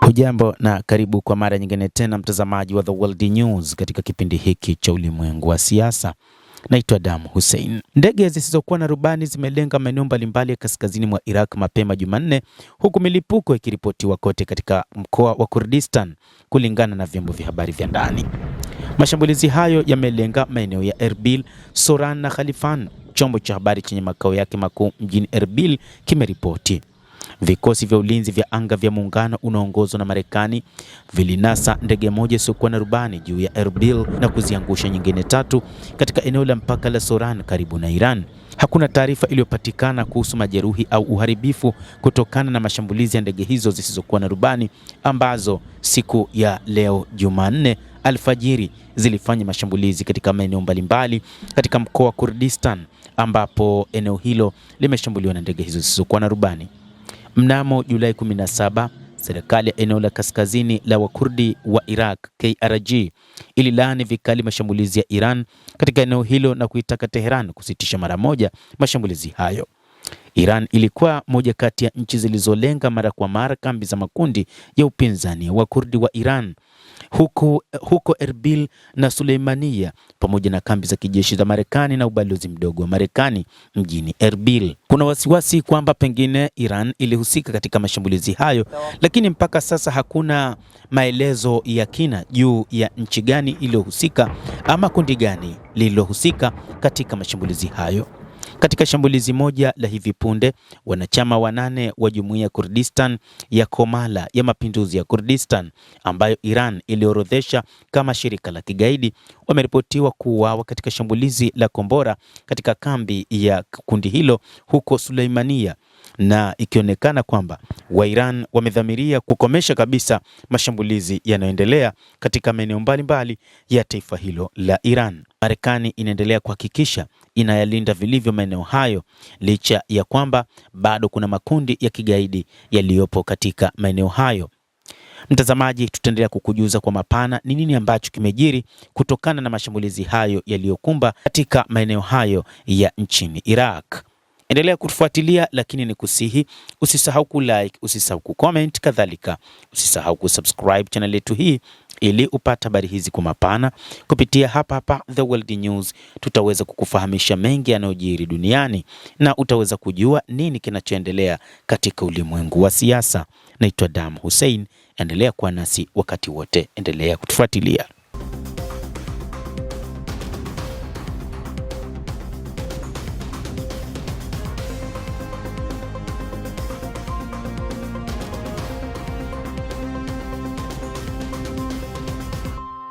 Hujambo na karibu kwa mara nyingine tena mtazamaji wa The World News katika kipindi hiki cha ulimwengu wa siasa. Naitwa Damu Hussein. Ndege zisizokuwa na rubani zimelenga maeneo mbalimbali ya kaskazini mwa Iraq mapema Jumanne, huku milipuko ikiripotiwa kote katika mkoa wa Kurdistan kulingana na vyombo vya habari vya ndani. Mashambulizi hayo yamelenga maeneo ya Erbil, Soran na Khalifan. Chombo cha habari chenye makao yake makuu mjini Erbil kimeripoti. Vikosi vya ulinzi vya anga vya muungano unaongozwa na Marekani vilinasa ndege moja isiyokuwa na rubani juu ya Erbil na kuziangusha nyingine 3 katika eneo la mpaka la Soran karibu na Iran. Hakuna taarifa iliyopatikana kuhusu majeruhi au uharibifu kutokana na mashambulizi ya ndege hizo zisizokuwa na rubani ambazo siku ya leo Jumanne alfajiri zilifanya mashambulizi katika maeneo mbalimbali katika mkoa wa Kurdistan, ambapo eneo hilo limeshambuliwa na ndege hizo zisizokuwa na rubani. Mnamo Julai 17, serikali ya eneo la kaskazini la Wakurdi wa Iraq KRG ililaani vikali mashambulizi ya Iran katika eneo hilo na kuitaka Tehran kusitisha mara moja mashambulizi hayo. Iran ilikuwa moja kati ya nchi zilizolenga mara kwa mara kambi za makundi ya upinzani wa Kurdi wa Iran huko Erbil na Suleimania, pamoja na kambi za kijeshi za Marekani na ubalozi mdogo wa Marekani mjini Erbil. Kuna wasiwasi kwamba pengine Iran ilihusika katika mashambulizi hayo, lakini mpaka sasa hakuna maelezo ya kina juu ya nchi gani iliyohusika ama kundi gani lililohusika katika mashambulizi hayo. Katika shambulizi moja la hivi punde, wanachama 8 wa Jumuiya ya Kurdistan ya Komala ya Mapinduzi ya Kurdistan, ambayo Iran iliorodhesha kama shirika la kigaidi, wameripotiwa kuuawa katika shambulizi la kombora katika kambi ya kundi hilo huko Suleimania, na ikionekana kwamba Wairan wamedhamiria kukomesha kabisa mashambulizi yanayoendelea katika maeneo mbalimbali ya taifa hilo la Iran. Marekani inaendelea kuhakikisha inayalinda vilivyo maeneo hayo licha ya kwamba bado kuna makundi ya kigaidi yaliyopo katika maeneo hayo. Mtazamaji, tutaendelea kukujuza kwa mapana ni nini ambacho kimejiri kutokana na mashambulizi hayo yaliyokumba katika maeneo hayo ya nchini Iraq. Endelea kutufuatilia, lakini ni kusihi usisahau kulike, usisahau kucomment, kadhalika usisahau kusubscribe channel yetu hii ili upate habari hizi kwa mapana kupitia hapa The World News. Tutaweza kukufahamisha mengi yanayojiri duniani na utaweza kujua nini kinachoendelea katika ulimwengu wa siasa. Naitwa Damu Hussein, endelea kuwa nasi wakati wote, endelea kutufuatilia.